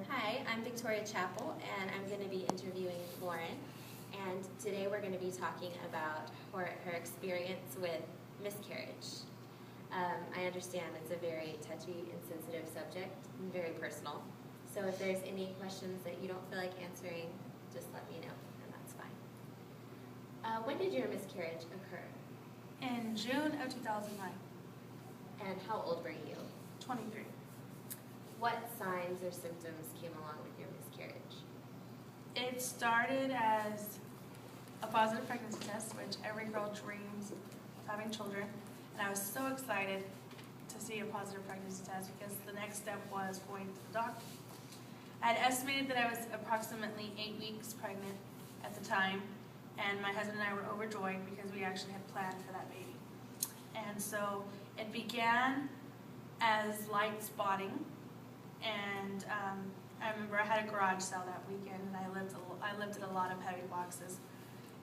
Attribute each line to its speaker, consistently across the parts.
Speaker 1: Hi, I'm Victoria Chappell, and I'm going to be interviewing Lauren. And today we're going to be talking about her experience with miscarriage. I understand it's a very touchy and sensitive subject, and very personal. So if there's any questions that you don't feel like answering, just let me know, and that's fine. When did your miscarriage occur,
Speaker 2: In June of 2009,
Speaker 1: and how old were you?
Speaker 2: 23.
Speaker 1: What signs or symptoms came along with your miscarriage?
Speaker 2: It started as a positive pregnancy test, which every girl dreams of having children. And I was so excited to see a positive pregnancy test because the next step was going to the doctor. I had estimated that I was approximately 8 weeks pregnant at the time, and my husband and I were overjoyed because we actually had planned for that baby. And so it began as light spotting, and I remember I had a garage sale that weekend, and I lifted a lot of heavy boxes.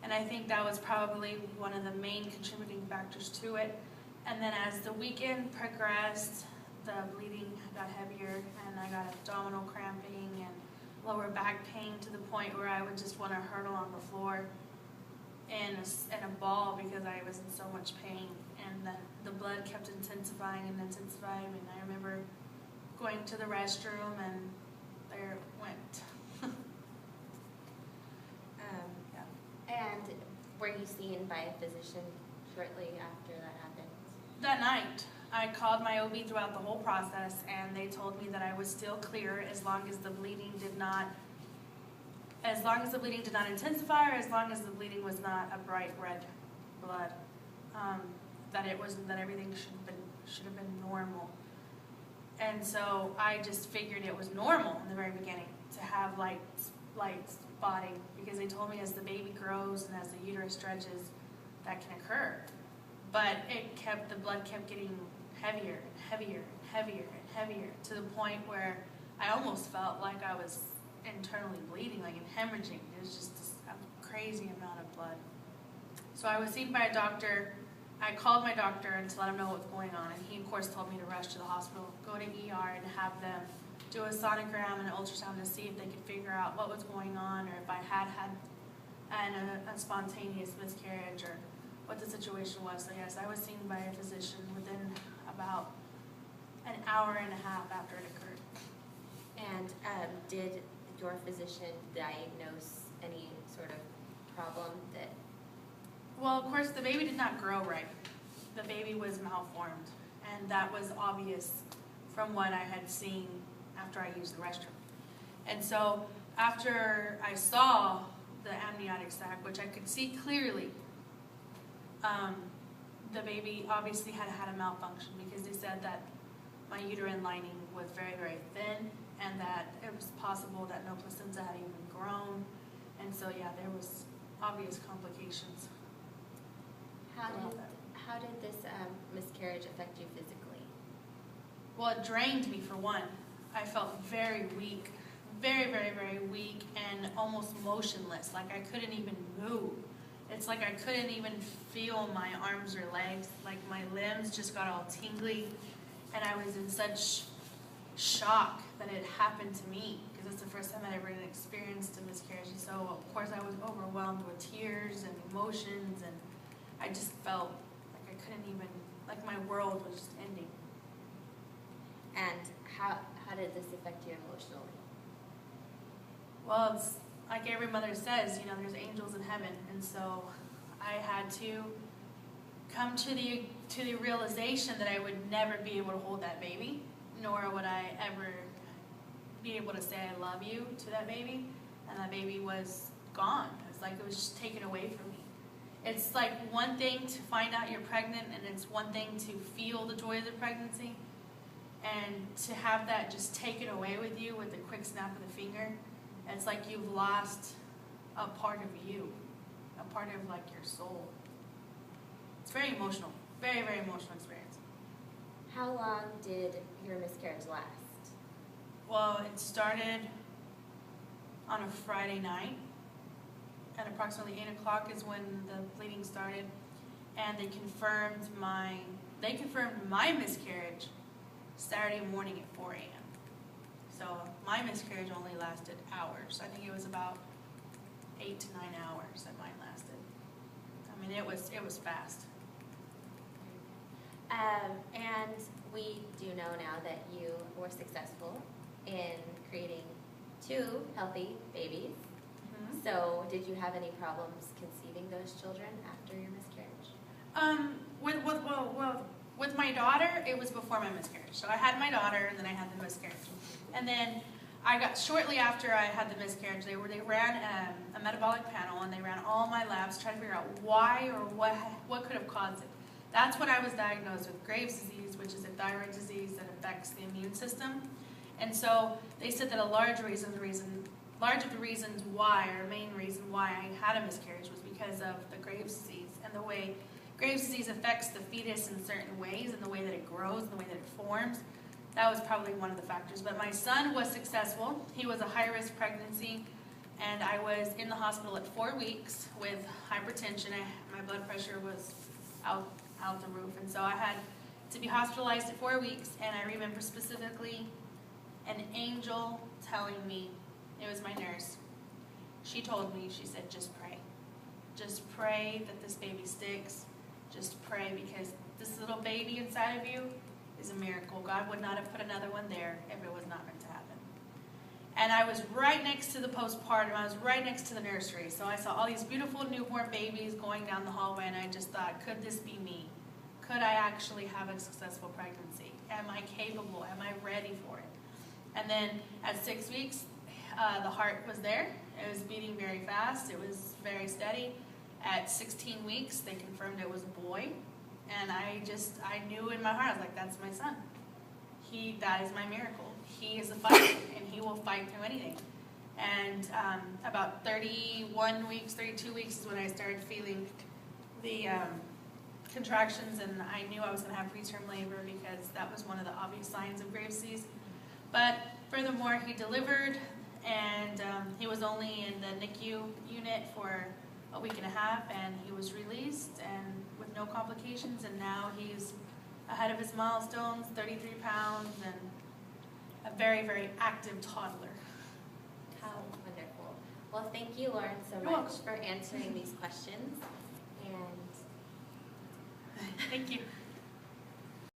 Speaker 2: And I think that was probably one of the main contributing factors to it. And then as the weekend progressed, the bleeding got heavier, and I got abdominal cramping and lower back pain to the point where I would just want to hurtle on the floor in a ball because I was in so much pain. And then the blood kept intensifying and intensifying, and I remember going to the restroom, and there it went.
Speaker 1: And were you seen by a physician shortly after that happened?
Speaker 2: That night, I called my OB throughout the whole process, and they told me that I was still clear as long as the bleeding did not intensify, or as long as the bleeding was not a bright red blood. That everything should have been normal. And so I just figured it was normal in the very beginning to have light spotting, because they told me as the baby grows and as the uterus stretches, that can occur. But the blood kept getting heavier and heavier and heavier and heavier to the point where I almost felt like I was internally bleeding, like hemorrhaging. It was just a crazy amount of blood. So I was seen by a doctor. I called my doctor and to let him know what was going on, and he of course told me to rush to the hospital, go to ER, and have them do a sonogram and an ultrasound to see if they could figure out what was going on, or if I had a spontaneous miscarriage, or what the situation was. So yes, I was seen by a physician within about an hour and a half after it occurred.
Speaker 1: And did your physician diagnose any sort of problem that?
Speaker 2: Well, of course, the baby did not grow right. The baby was malformed, and that was obvious from what I had seen after I used the restroom. And so after I saw the amniotic sac, which I could see clearly, the baby obviously had a malfunction, because they said that my uterine lining was very, very thin, and that it was possible that no placenta had even grown. And so yeah, there was obvious complications.
Speaker 1: How did this miscarriage affect you physically?
Speaker 2: Well, it drained me, for one. I felt very weak, very, very, very weak, and almost motionless, like I couldn't even move. It's like I couldn't even feel my arms or legs, like my limbs just got all tingly, and I was in such shock that it happened to me, because it's the first time I ever experienced a miscarriage. So of course I was overwhelmed with tears and emotions, and I just felt like I couldn't even, like my world was just ending.
Speaker 1: And how did this affect you emotionally?
Speaker 2: Well, it's like every mother says, there's angels in heaven, and so I had to come to the realization that I would never be able to hold that baby, nor would I ever be able to say I love you to that baby, and that baby was gone. It's like it was just taken away from me. It's like one thing to find out you're pregnant, and it's one thing to feel the joys of pregnancy, and to have that just taken away with you with a quick snap of the finger. It's like you've lost a part of you, a part of like your soul. It's very emotional, very, very emotional experience.
Speaker 1: How long did your miscarriage last?
Speaker 2: Well, it started on a Friday night. At approximately 8 o'clock is when the bleeding started, and they confirmed my miscarriage Saturday morning at 4 a.m. So my my miscarriage only lasted hours. I think it was about 8 to 9 hours that mine lasted. I mean, it was fast.
Speaker 1: And we do know now that you were successful in creating 2 healthy babies.
Speaker 2: Mm-hmm.
Speaker 1: So did you have any problems conceiving those children after your miscarriage?
Speaker 2: With my daughter, it was before my miscarriage. So I had my daughter, and then I had the miscarriage. And then shortly after I had the miscarriage, they ran a metabolic panel, and they ran all my labs trying to figure out why or what could have caused it. That's when I was diagnosed with Graves' disease, which is a thyroid disease that affects the immune system. And so they said that a large of the reasons why, or main reason why I had a miscarriage was because of the Graves' disease and the way Graves' disease affects the fetus in certain ways, and the way that it grows, and the way that it forms. That was probably one of the factors. But my son was successful. He was a high-risk pregnancy, and I was in the hospital at 4 weeks with hypertension. My blood pressure was out the roof, and so I had to be hospitalized at 4 weeks. And I remember specifically an angel telling me, it was my nurse, she told me, she said, just pray. Just pray that this baby sticks. Just pray, because this little baby inside of you is a miracle. God would not have put another one there if it was not meant to happen. And I was right next to the postpartum. I was right next to the nursery. So I saw all these beautiful newborn babies going down the hallway, and I just thought, could this be me? Could I actually have a successful pregnancy? Am I capable? Am I ready for it? And then at 6 weeks, the heart was there. It was beating very fast. It was very steady. At 16 weeks, they confirmed it was a boy. And I knew in my heart, I was like, that's my son. That is my miracle. He is a fighter, and he will fight through anything. And about 31 weeks, 32 weeks is when I started feeling the contractions, and I knew I was going to have preterm labor, because that was one of the obvious signs of Graves' disease. But furthermore, he delivered, and he was only in the NICU unit for a week and a half, and he was released and with no complications, and now he's ahead of his milestones, 33 pounds, and a very, very active toddler.
Speaker 1: How wonderful. Well, thank you, Lauren, so much for answering these questions. And
Speaker 2: thank you.